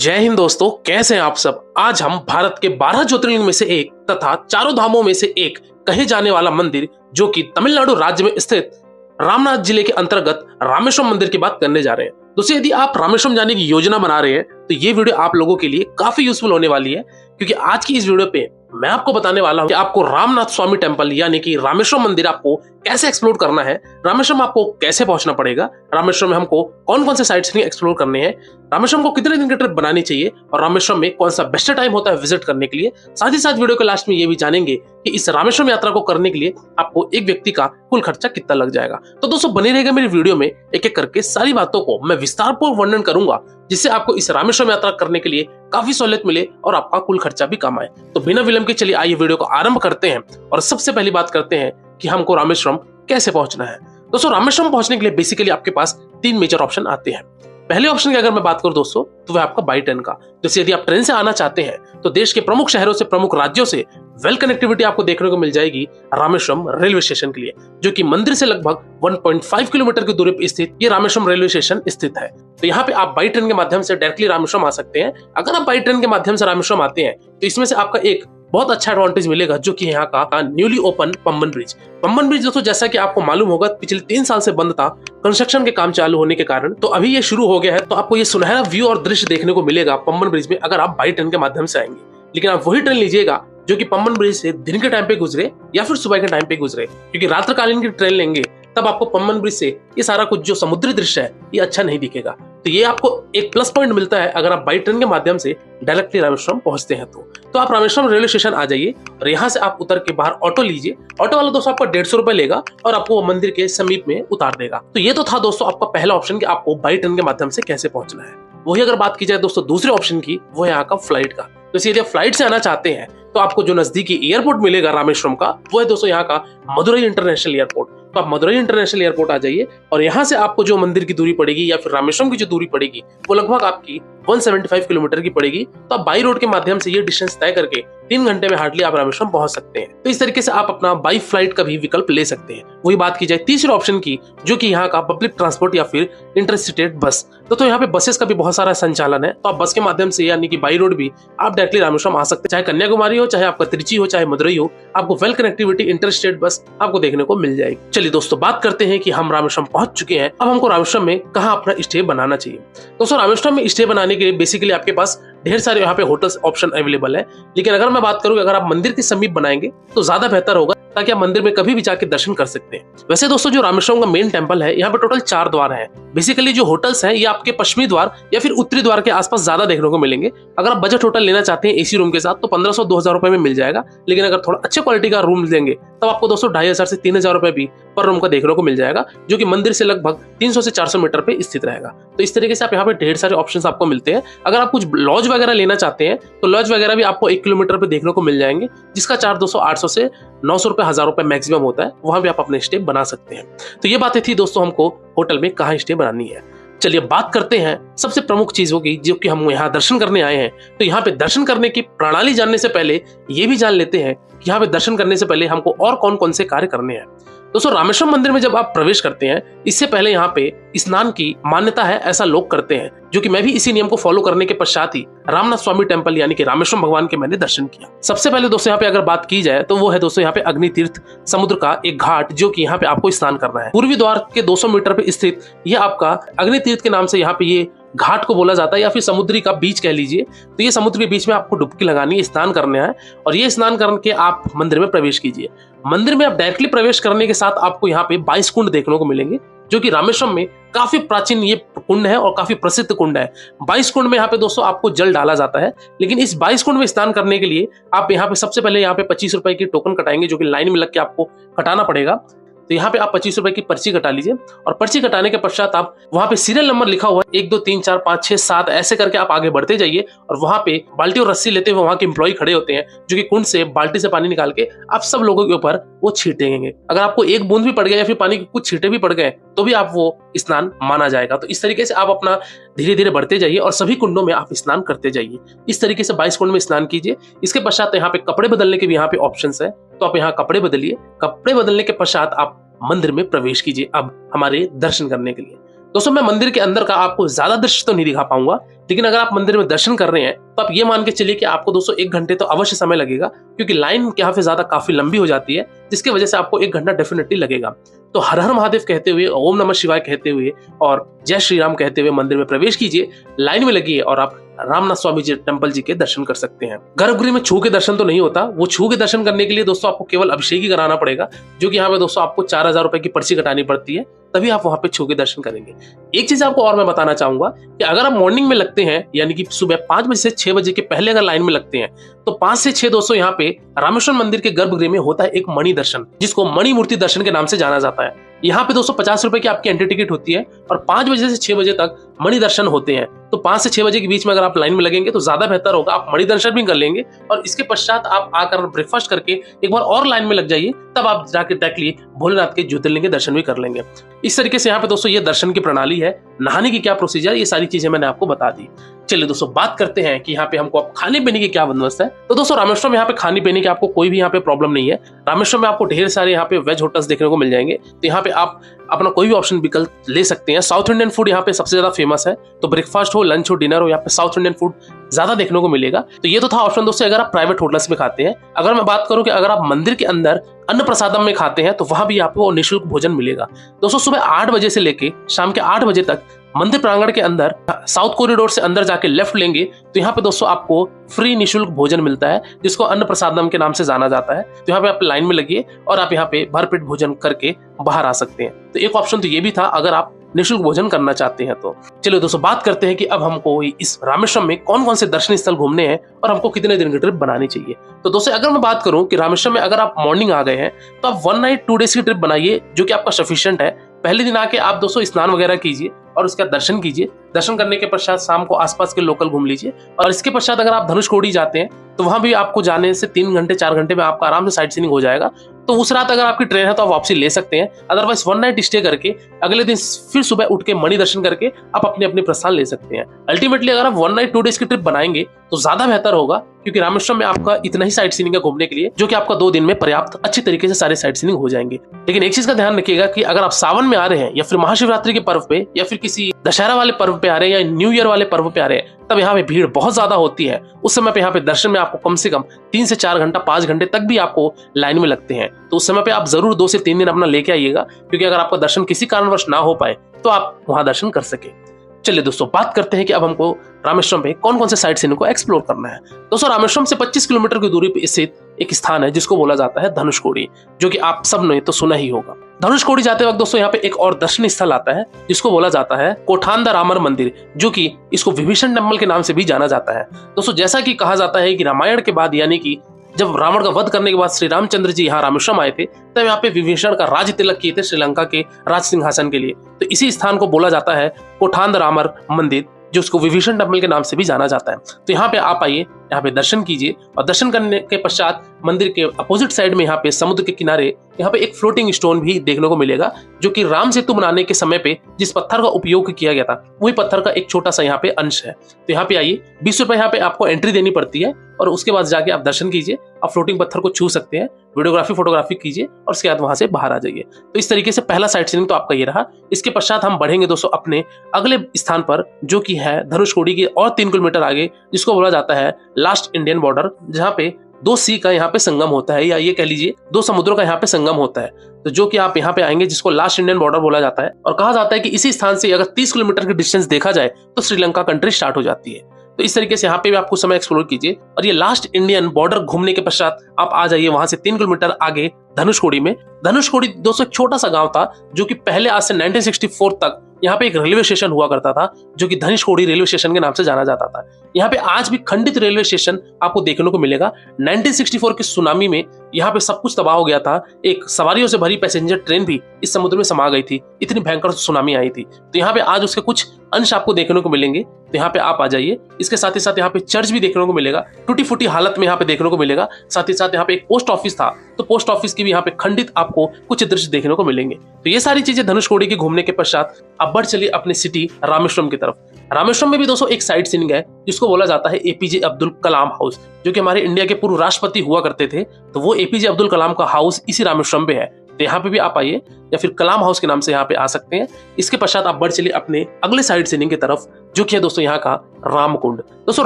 जय हिंद दोस्तों, कैसे हैं आप सब। आज हम भारत के 12 ज्योतिर्लिंग में से एक तथा चारों धामों में से एक कहे जाने वाला मंदिर जो कि तमिलनाडु राज्य में स्थित रामनाथ जिले के अंतर्गत रामेश्वरम मंदिर की बात करने जा रहे हैं। दोस्तों, यदि आप रामेश्वरम जाने की योजना बना रहे हैं तो ये वीडियो आप लोगों के लिए काफी यूजफुल होने वाली है, क्योंकि आज की इस वीडियो पे मैं आपको बताने वाला हूं कि आपको रामनाथ स्वामी टेम्पल यानी कि रामेश्वरम मंदिर आपको कैसे एक्सप्लोर करना है, रामेश्वरम आपको कैसे पहुंचना पड़ेगा, रामेश्वरम में हमको कौन कौन से साइट्स एक्सप्लोर करने हैं, रामेश्वरम को कितने दिन की ट्रिप बनानी चाहिए और रामेश्वरम में कौन सा बेस्ट टाइम होता है विजिट करने के लिए। साथ ही साथ वीडियो के लास्ट में ये भी जानेंगे कि इस रामेश्वरम यात्रा को करने के लिए आपको एक व्यक्ति का कुल खर्चा कितना लग जाएगा। तो दोस्तों बने रहेगा मेरी वीडियो में, एक एक करके सारी बातों को मैं विस्तारपूर्वक वर्णन करूंगा, जिससे आपको इस रामेश्वरम यात्रा करने के लिए काफी सहूलियत मिले और आपका कुल खर्चा भी कम आए। तो बिना विलंब के चलिए आइए वीडियो को आरंभ करते हैं और सबसे पहली बात करते हैं कि हमको रामेश्वरम कैसे पहुंचना है। दोस्तों, रामेश्वरम पहुंचने के लिए बेसिकली आपके पास तीन मेजर ऑप्शन आते हैं। पहले ऑप्शन की अगर मैं बात करूं दोस्तों, तो वह आपका बाई ट्रेन का। जैसे यदि आप ट्रेन से आना चाहते हैं तो देश के प्रमुख शहरों से, प्रमुख राज्यों से वेल कनेक्टिविटी आपको देखने को मिल जाएगी रामेश्वरम रेलवे स्टेशन के लिए, जो कि मंदिर से लगभग 1.5 किलोमीटर की दूरी पर स्थित ये रामेश्वरम रेलवे स्टेशन स्थित है। तो यहाँ पे आप बाई ट्रेन के माध्यम से डायरेक्टली रामेश्वरम आ सकते हैं। अगर आप बाई ट्रेन के माध्यम से रामेश्वरम आते हैं तो इसमें से आपका एक बहुत अच्छा एडवांटेज मिलेगा, जो कि यहाँ का newly open Pamban bridge. Pamban bridge दोस्तों, जैसा कि आपको मालूम होगा, पिछले 3 साल से बंद था कंस्ट्रक्शन के काम चालू होने के कारण। तो अभी ये शुरू हो गया है, तो आपको ये सुनहरा व्यू और दृश्य देखने को मिलेगा पंबन ब्रिज में अगर आप बाई ट्रेन के माध्यम से आएंगे। लेकिन आप वही ट्रेन लीजिएगा जो कि पंबन ब्रिज से दिन के टाइम पे गुजरे या फिर सुबह के टाइम पे गुजरे, क्योंकि रात्रकालीन की ट्रेन लेंगे तब आपको पंबन ब्रिज से ये सारा कुछ जो समुद्री दृश्य है ये अच्छा नहीं दिखेगा। तो ये आपको एक प्लस पॉइंट मिलता है अगर आप बाई ट्रेन के माध्यम से डायरेक्टली रामेश्वरम पहुंचते हैं। तो आप रामेश्वरम रेलवे स्टेशन आ जाइए और यहाँ से आप उतर के बाहर ऑटो लीजिए। ऑटो वाला दोस्तों आपको 150 रुपए लेगा और आपको वो मंदिर के समीप में उतार देगा। तो ये तो था दोस्तों आपका पहला ऑप्शन कि आपको बाई ट्रेन के माध्यम से कैसे पहुंचना है। वही अगर बात की जाए दोस्तों दूसरे ऑप्शन की, वो है यहाँ का फ्लाइट का। तो यदि आप फ्लाइट से आना चाहते हैं तो आपको जो नजदीकी एयरपोर्ट मिलेगा रामेश्वरम का, वो है दोस्तों यहाँ का मदुरई इंटरनेशनल एयरपोर्ट। तो आप मदुरई इंटरनेशनल एयरपोर्ट आ जाइए और यहाँ से आपको जो मंदिर की दूरी पड़ेगी या फिर रामेश्वरम की जो दूरी पड़ेगी वो लगभग आपकी 175 किलोमीटर की पड़ेगी। तो आप बाई रोड के माध्यम से ये डिस्टेंस तय करके 3 घंटे में हार्डली आप रामेश्वरम पहुंच सकते हैं। तो इस तरीके से आप अपना बाई फ्लाइट का भी विकल्प ले सकते हैं। वही बात की जाए तीसरे ऑप्शन की, जो कि यहाँ का पब्लिक ट्रांसपोर्ट या फिर इंटरस्टेट बस। तो यहाँ पे बसेस का भी बहुत सारा संचालन है। तो आप बस के माध्यम से यानी कि बाई रोड भी आप डायरेक्टली रामेश्वरम आ सकते हैं। चाहे कन्याकुमारी हो, चाहे आपका त्रिची हो, चाहे मदुरई हो, आपको वेल कनेक्टिविटी इंटरस्टेट बस आपको देखने को मिल जाएगी। चलिए दोस्तों बात करते हैं कि हम रामेश्वरम पहुंच चुके हैं, अब हमको रामेश्वरम में कहाँ अपना स्टे बनाना चाहिए। दोस्तों, रामेश्वरम में स्टे बनाने के लिए बेसिकली आपके पास ढेर सारे यहाँ पे होटल्स ऑप्शन अवेलेबल है। लेकिन अगर मैं बात करूँ अगर आप मंदिर के समीप बनाएंगे तो ज्यादा बेहतर होगा, ताकि आप मंदिर में कभी भी जाके दर्शन कर सकते हैं। वैसे दोस्तों जो रामेश्वरम का मेन टेंपल है, यहाँ पे टोटल 4 द्वार हैं। बेसिकली जो होटल्स हैं ये आपके पश्चिमी द्वार या फिर उत्तरी द्वार के आसपास ज्यादा देखने को मिलेंगे। अगर आप बजट होटल लेना चाहते हैं एसी रूम के साथ तो 1500-2000 रुपए में मिल जाएगा। लेकिन अगर थोड़ा अच्छे क्वालिटी का रूम लेंगे तब आपको दोस्तों 2500 से 3000 रुपए भी पर रूम का देखने को मिल जाएगा, जो कि मंदिर से लगभग 300 से 400 मीटर पे स्थित रहेगा। तो इस तरीके से आप यहाँ पे ढेर सारे ऑप्शंस आपको मिलते हैं। अगर आप कुछ लॉज वगैरह लेना चाहते हैं तो लॉज वगैरह भी आपको 1 किलोमीटर पे देखने को मिल जाएंगे, जिसका चार्ज 200-800 से 900 रुपए 1000 रुपए मैक्सिमम होता है। वहां भी आप अपने स्टे बना सकते हैं। तो ये बातें थी दोस्तों हमको होटल में कहाँ स्टे बनानी है। चलिए बात करते हैं सबसे प्रमुख चीजों की, जो कि हम यहाँ दर्शन करने आए हैं। तो यहाँ पे दर्शन करने की प्रणाली जानने से पहले ये भी जान लेते हैं कि यहाँ पे दर्शन करने से पहले हमको और कौन कौन से कार्य करने हैं। दोस्तों, रामेश्वरम मंदिर में जब आप प्रवेश करते हैं इससे पहले यहाँ पे स्नान की मान्यता है, ऐसा लोग करते हैं, जो कि मैं भी इसी नियम को फॉलो करने के पश्चात ही रामनाथ स्वामी टेम्पल यानी कि रामेश्वरम भगवान के मैंने दर्शन किया। सबसे पहले दोस्तों यहाँ पे अगर बात की जाए तो वो है दोस्तों यहाँ पे अग्नि तीर्थ समुद्र का एक घाट, जो कि यहाँ पे आपको स्नान करना है। पूर्वी द्वार के 200 मीटर पे स्थित ये आपका अग्नि तीर्थ के नाम से यहाँ पे ये घाट को बोला जाता है, या फिर समुद्री का बीच कह लीजिए। तो ये समुद्र के बीच में आपको डुबकी लगानी है, स्नान करना है और ये स्नान करके आप मंदिर में प्रवेश कीजिए। मंदिर में आप डायरेक्टली प्रवेश करने के साथ आपको यहाँ पे 22 कुंड देखने को मिलेंगे, जो कि रामेश्वरम में काफी प्राचीन ये कुंड है और काफी प्रसिद्ध कुंड है। 22 कुंड में यहाँ पे दोस्तों आपको जल डाला जाता है। लेकिन इस 22 कुंड में स्नान करने के लिए आप यहाँ पे सबसे पहले यहाँ पे 25 रुपए की टोकन कटाएंगे, जो कि लाइन में लग के आपको कटाना पड़ेगा। तो यहाँ पे आप 25 रुपए की पर्ची कटा लीजिए और पर्ची कटाने के पश्चात आप वहां पे सीरियल नंबर लिखा हुआ है 1 2 3 4 5 6 7 ऐसे करके आप आगे बढ़ते जाइए और वहां पे बाल्टी और रस्सी लेते हुए वहां के एम्प्लॉय खड़े होते हैं, जो कि कुंड से बाल्टी से पानी निकाल के आप सब लोगों के ऊपर वो छीटेंगे। अगर आपको एक बूंद भी पड़ गया या फिर पानी के कुछ छींटे भी पड़ गए तो भी आप वो स्नान माना जाएगा। तो इस तरीके से आप अपना धीरे धीरे बढ़ते जाइए और सभी कुंडों में आप स्नान करते जाइए। इस तरीके से 22 कुंड में स्नान कीजिए। इसके पश्चात यहाँ पे कपड़े बदलने के भी यहाँ पे ऑप्शन है, तो आप यहाँ कपड़े बदलिए। कपड़े बदलने के पश्चात आप मंदिर में प्रवेश कीजिए अब हमारे दर्शन करने के लिए। दोस्तों मैं मंदिर के अंदर का आपको ज्यादा दृश्य तो नहीं दिखा पाऊंगा, लेकिन अगर आप मंदिर में दर्शन कर रहे हैं तो आप ये मान के चलिए कि आपको दोस्तों 1 घंटे तो अवश्य समय लगेगा, क्योंकि लाइन यहाँ पे ज्यादा काफी लंबी हो जाती है, जिसकी वजह से आपको 1 घंटा डेफिनेटली लगेगा। तो हर हर महादेव कहते हुए, ओम नमः शिवाय कहते हुए और जय श्री राम कहते हुए मंदिर में प्रवेश कीजिए, लाइन में लगिए और आप रामनाथ स्वामी जी टेम्पल जी के दर्शन कर सकते हैं। गर्भगृह में छू के दर्शन तो नहीं होता, वो छू के दर्शन करने के लिए दोस्तों आपको केवल अभिषेक ही कराना पड़ेगा, जो कि यहाँ पे दोस्तों आपको 4000 रुपए की पर्ची कटानी पड़ती है, तभी आप वहां पे छू के दर्शन करेंगे। एक चीज आपको और मैं बताना चाहूंगा कि अगर आप मॉर्निंग में लगते हैं, यानी कि सुबह 5 बजे से 6 बजे के पहले अगर लाइन में लगते हैं, तो 5 से 6 दोस्तों यहाँ पे रामेश्वर मंदिर के गर्भगृह में होता है एक मणि दर्शन, जिसको मणि मूर्ति दर्शन के नाम से जाना जाता है। यहाँ पे दोस्तों 50 रुपए की आपकी एंट्री टिकट होती है और 5 बजे से 6 बजे तक मणि दर्शन होते हैं। तो 5 से 6 बजे के बीच में अगर आप लाइन में लगेंगे तो ज्यादा बेहतर होगा, आप मणि दर्शन भी कर लेंगे और इसके पश्चात आप आकर ब्रेकफास्ट करके एक बार और लाइन में लग जाइए, तब आप जाके डायरेक्टली भोलेनाथ के ज्योतिर्लिंग के दर्शन भी कर लेंगे। इस तरीके से यहाँ पे दोस्तों ये दर्शन की प्रणाली है। नहाने की क्या प्रोसीजर, ये सारी चीजें मैंने आपको बता दी। चलिए दोस्तों बात करते हैं कि यहाँ पे हमको अब खाने पीने की क्या बंदोबस्त है। तो दोस्तों रामेश्वरम में यहाँ पे खाने पीने की आपको कोई भी यहाँ पे प्रॉब्लम नहीं है। रामेश्वरम में आपको ढेर सारे यहाँ पे वेज होटल्स देखने को मिल जाएंगे, तो यहाँ पे आप अपना कोई भी ऑप्शन विकल्प ले सकते हैं। साउथ इंडियन फूड यहाँ पे सबसे ज्यादा फेमस है, तो ब्रेकफास्ट हो, लंच हो, डिनर हो, यहाँ पे साउथ इंडियन फूड ज्यादा देखने को मिलेगा। तो ये तो था ऑप्शन दोस्तों अगर आप प्राइवेट होटल्स में खाते हैं। अगर मैं बात करूं कि अगर आप मंदिर के अंदर अन्न प्रसादम में खाते हैं तो वहां भी आपको निःशुल्क भोजन मिलेगा। दोस्तों सुबह 8 बजे से लेके शाम के 8 बजे तक मंदिर प्रांगण के अंदर साउथ कॉरिडोर से अंदर जाके लेफ्ट लेंगे तो यहाँ पे दोस्तों आपको फ्री निःशुल्क भोजन मिलता है, जिसको अन्न प्रसादम के नाम से जाना जाता है। तो यहाँ पे आप लाइन में लगिए और आप यहाँ पे भरपेट भोजन करके बाहर आ सकते हैं। तो एक ऑप्शन तो ये भी था अगर आप निःशुल्क भोजन करना चाहते हैं तो। चलिए दोस्तों बात करते हैं कि अब हमको इस रामेश्वरम में कौन कौन से दर्शनीय स्थल घूमने हैं और हमको कितने दिन की ट्रिप बनानी चाहिए। तो दोस्तों अगर मैं बात करूं कि रामेश्वरम में अगर आप मॉर्निंग आ गए हैं तो आप 1 नाइट 2 डेज की ट्रिप बनाइए, जो कि आपका सफिशिएंट है। पहले दिन आके आप दोस्तों स्नान वगैरह कीजिए और उसका दर्शन कीजिए। दर्शन करने के पश्चात शाम को आसपास के लोकल घूम लीजिए और इसके पश्चात अगर आप धनुषकोडी जाते हैं तो वहां भी आपको जाने से 3 घंटे 4 घंटे में आपका आराम से साइट सीइंग हो जाएगा। तो उस रात अगर आपकी ट्रेन है तो आप वापसी ले सकते हैं, अदरवाइज 1 नाइट स्टे करके अगले दिन फिर सुबह उठ के मणि दर्शन करके आप अपने अपने प्रस्थान ले सकते हैं। अल्टीमेटली अगर आप 1 नाइट 2 डेज की ट्रिप बनाएंगे तो ज्यादा बेहतर होगा, क्योंकि रामेश्वरम में आपका इतना ही साइट सीइंग है घूमने के लिए, जो कि आपका 2 दिन में पर्याप्त अच्छी तरीके से सारे साइट सीइंग हो जाएंगे। लेकिन एक चीज का ध्यान रखिएगा कि अगर आप सावन में आ रहे हैं या फिर महाशिवरात्रि के पर्व पे या फिर किसी दशहरा वाले पर्व पे आ रहे हैं या न्यू ईयर वाले पर्व पे आ रहे हैं, तब यहाँ पे भीड़ बहुत ज्यादा होती है। उस समय पे यहाँ पे दर्शन में आपको कम से कम 3 से 4 घंटा 5 घंटे तक भी आपको लाइन में लगते हैं। तो उस समय पे आप जरूर 2 से 3 दिन अपना लेके आइएगा, क्योंकि अगर आपका दर्शन किसी कारणवश ना हो पाए तो आप वहां दर्शन कर सके। चलिए दोस्तों बात करते हैं कि अब हमको रामेश्वरम में कौन कौन से साइट सीइंग को एक्सप्लोर करना है। दोस्तों रामेश्वरम से 25 किलोमीटर की दूरी पर स्थित एक स्थान है जिसको बोला जाता है धनुषकोडी, जो कि आप सब ने तो सुना ही होगा। धनुषकोडी जाते वक्त दोस्तों यहाँ पे एक और दर्शनीय स्थल आता है जिसको बोला जाता है कोठांदा रामर मंदिर, जो कि इसको विभीषण टेम्पल के नाम से भी जाना जाता है। दोस्तों जैसा कि कहा जाता है कि रामायण के बाद, यानी कि जब रावण का वध करने के बाद श्री रामचंद्र जी यहाँ रामेश्वरम आए थे, तब यहाँ पे विभीषण का राज तिलक किए थे श्रीलंका के राज सिंहासन के लिए। तो इसी स्थान को बोला जाता है कोठांद रामर मंदिर, जो उसको विभीषण टेम्पल के नाम से भी जाना जाता है। तो यहाँ पे आप आइए, यहाँ पे दर्शन कीजिए और दर्शन करने के पश्चात मंदिर के अपोजिट साइड में यहाँ पे समुद्र के किनारे यहाँ पे एक फ्लोटिंग स्टोन भी देखने को मिलेगा, जो कि राम सेतु बनाने के समय पे जिस पत्थर का उपयोग किया गया था वही पत्थर का एक छोटा सा यहाँ पे अंश है। तो यहाँ पे आइए, 20 रुपए यहाँ पे आपको एंट्री देनी पड़ती है और उसके बाद जाके आप दर्शन कीजिए, आप फ्लोटिंग पत्थर को छू सकते हैं, वीडियोग्राफी फोटोग्राफी कीजिए और उसके बाद वहां से बाहर आ जाइए। तो इस तरीके से पहला साइट सीइंग तो आपका ये रहा। इसके पश्चात हम बढ़ेंगे दोस्तों अपने अगले स्थान पर, जो कि है धनुषकोडी के और 3 किलोमीटर आगे, जिसको बोला जाता है लास्ट इंडियन बॉर्डर, जहाँ पे 2 सी का यहाँ पे संगम होता है, या ये कह लीजिए 2 समुद्रों का यहाँ पे संगम होता है। तो जो कि आप यहाँ पे आएंगे जिसको लास्ट इंडियन बॉर्डर बोला जाता है, और कहा जाता है कि इसी स्थान से अगर 30 किलोमीटर की डिस्टेंस देखा जाए तो श्रीलंका कंट्री स्टार्ट हो जाती है। तो इस तरीके से यहाँ पे भी आपको समय एक्सप्लोर कीजिए और ये लास्ट इंडियन बॉर्डर घूमने के पश्चात आप आ जाइए वहां से 3 किलोमीटर आगे धनुषकोडी में। धनुषकोडी दोस्तों एक छोटा सा गांव था, जो कि पहले आज से 1964 तक यहाँ पे एक रेलवे स्टेशन हुआ करता था, जो कि धनुषकोडी रेलवे स्टेशन के नाम से जाना जाता था। यहाँ पे आज भी खंडित रेलवे स्टेशन आपको देखने को मिलेगा। 1964 की सुनामी में यहाँ पे सब कुछ तबाह हो गया था। एक सवारियों से भरी पैसेंजर ट्रेन भी इस समुद्र में समा गई थी, इतनी भयंकर सुनामी आई थी। तो यहाँ पे आज उसके कुछ अंश आपको देखने को मिलेंगे। तो यहाँ पे आप आ जाइए। इसके साथ ही साथ यहाँ पे चर्च भी देखने को मिलेगा, टूटी फूटी हालत में यहाँ पे देखने को मिलेगा। साथ ही साथ यहाँ पे एक पोस्ट ऑफिस था, तो पोस्ट ऑफिस की भी यहाँ पे खंडित आपको कुछ दृश्य देखने को मिलेंगे। तो ये सारी चीजें धनुषकोडी के घूमने के पश्चात अब बढ़ चलिए अपने सिटी रामेश्वरम की तरफ। रामेश्वरम में भी दोस्तों एक साइट सीइंग है जिसको बोला जाता है एपीजे अब्दुल कलाम हाउस, जो कि हमारे इंडिया के पूर्व राष्ट्रपति हुआ करते थे। तो वो एपीजे अब्दुल कलाम का हाउस इसी रामेश्वरम पे है। तो यहाँ पे भी आप आइए, या फिर कलाम हाउस के नाम से यहाँ पे आ सकते हैं। इसके पश्चात आप बढ़ चलिए अपने अगले साइट सीइंग की तरफ, जो कि है दोस्तों यहाँ का रामकुंड। दोस्तों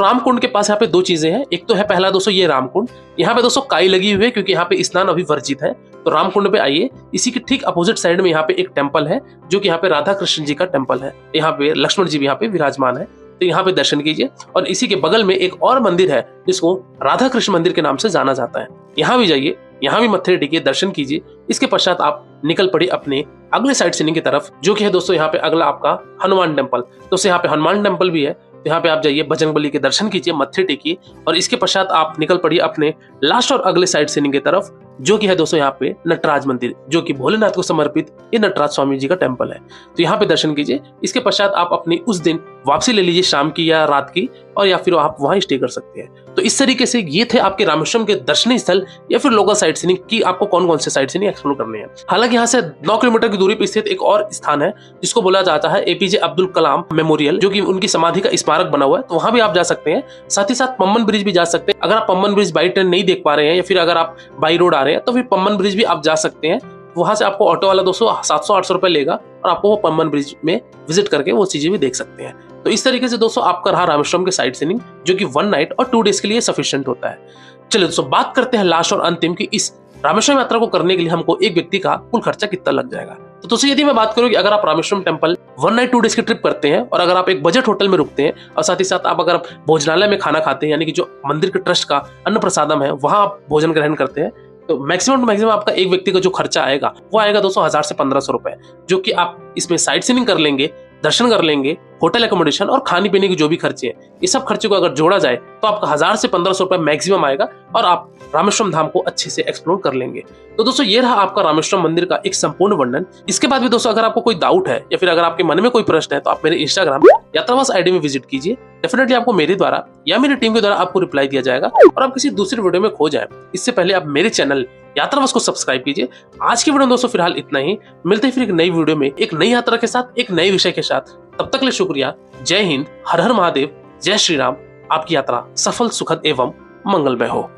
रामकुंड के पास यहाँ पे दो चीजें हैं। एक तो है पहला दोस्तों ये रामकुंड, यहाँ पे दोस्तों काई लगी हुई है क्योंकि यहाँ पे स्नान अभी वर्जित है। तो रामकुंड पे आइए, इसी के ठीक अपोजिट साइड में यहाँ पे एक टेम्पल है जो कि यहाँ पे राधा कृष्ण जी का टेम्पल है। यहाँ पे लक्ष्मण जी भी यहाँ पे विराजमान है, तो यहाँ पे दर्शन कीजिए। और इसी के बगल में एक और मंदिर है जिसको राधा कृष्ण मंदिर के नाम से जाना जाता है। यहाँ भी जाइए, यहाँ भी मत्थे टेकिए, दर्शन कीजिए। इसके पश्चात आप निकल पड़े अपने अगले साइड सीनिंग की तरफ, जो कि है दोस्तों यहाँ पे अगला आपका हनुमान टेम्पल। दोस्तों यहाँ पे हनुमान टेम्पल भी है, तो यहाँ पे आप जाइए, बजरंगबली के दर्शन कीजिए, मत्थे टेकिए और इसके पश्चात आप निकल पड़िए अपने लास्ट और अगले साइड सीनिंग की तरफ, जो कि है दोस्तों यहाँ पे नटराज मंदिर, जो कि भोलेनाथ को समर्पित ये नटराज स्वामी जी का टेम्पल है। तो यहाँ पे दर्शन कीजिए। इसके पश्चात आप अपनी उस दिन वापसी ले लीजिए, शाम की या रात की, और या फिर आप वहां स्टे कर सकते हैं। तो इस तरीके से ये थे आपके रामेश्वरम के दर्शनीय स्थल या फिर लोकल साइट सीइंग की आपको कौन कौन से साइट सीइंग एक्सप्लोर करने हैं। हालांकि यहाँ से 9 किलोमीटर की दूरी पर स्थित एक और स्थान है जिसको बोला जाता है एपीजे अब्दुल कलाम मेमोरियल, जो कि उनकी समाधि का स्मारक बना हुआ है, तो वहां भी आप जा सकते हैं। साथ ही साथ पम्बन ब्रिज भी जा सकते हैं। अगर आप पम्बन ब्रिज बाई ट्रेन नहीं देख पा रहे हैं या फिर अगर आप बाई रोड आ रहे हैं तो फिर पम्बन ब्रिज भी आप जा सकते हैं। वहां से आपको ऑटो वाला दोस्तों 700-800 रुपए लेगा और आपको वो पम्बन ब्रिज में विजिट करके वो चीजें भी देख सकते हैं। तो इस तरीके से दोस्तों आपका रहा रामेश्वरम के साइट सीइंग, जो कि 1 नाइट और 2 डेज के लिए सफिशिएंट होता है। चलिए दोस्तों बात करते हैं लास्ट और अंतिम की, इस रामेश्वरम यात्रा को करने के लिए हमको एक व्यक्ति का कुल खर्चा कितना लग जाएगा। तो दोस्तों यदि मैं बात करूं कि अगर आप रामेश्वरम टेम्पल 1 नाइट 2 डेज की ट्रिप करते हैं और अगर आप एक बजट होटल में रुकते हैं और साथ ही साथ आप अगर भोजनालय में खाना खाते हैं, यानी कि जो मंदिर के ट्रस्ट का अन्न प्रसादम है वहां आप भोजन ग्रहण करते हैं, तो मैक्सिमम टू मैक्सिमम आपका एक व्यक्ति का जो खर्चा आएगा वो आएगा दोस्तों 1000 से 1500 रुपए, जो कि आप इसमें साइट सीइंग कर लेंगे, दर्शन कर लेंगे, होटल एकोमोडेशन और खाने पीने की जो भी खर्चे हैं, ये सब खर्चे को अगर जोड़ा जाए तो आपका 1000 से 1500 रुपए मैक्सिमम आएगा और आप रामेश्वरम धाम को अच्छे से एक्सप्लोर कर लेंगे। तो दोस्तों ये रहा आपका रामेश्वरम मंदिर का एक संपूर्ण वर्णन। इसके बाद भी दोस्तों अगर आपको कोई डाउट है या फिर अगर आपके मन में कोई प्रश्न है तो आप मेरे इंस्टाग्राम यात्रावास आईडी में विजिट कीजिए। डेफिनेटली आपको मेरे द्वारा या मेरी टीम के द्वारा आपको रिप्लाई दिया जाएगा और आप किसी दूसरी वीडियो में खो जाए इससे पहले आप मेरे चैनल यात्रावास को सब्सक्राइब कीजिए। आज की वीडियो में दोस्तों फिलहाल इतना ही, मिलते हैं फिर एक नई वीडियो में एक नई यात्रा के साथ, एक नए विषय के साथ। तब तक के लिए शुक्रिया। जय हिंद, हर हर महादेव, जय श्री राम। आपकी यात्रा सफल, सुखद एवं मंगलमय हो।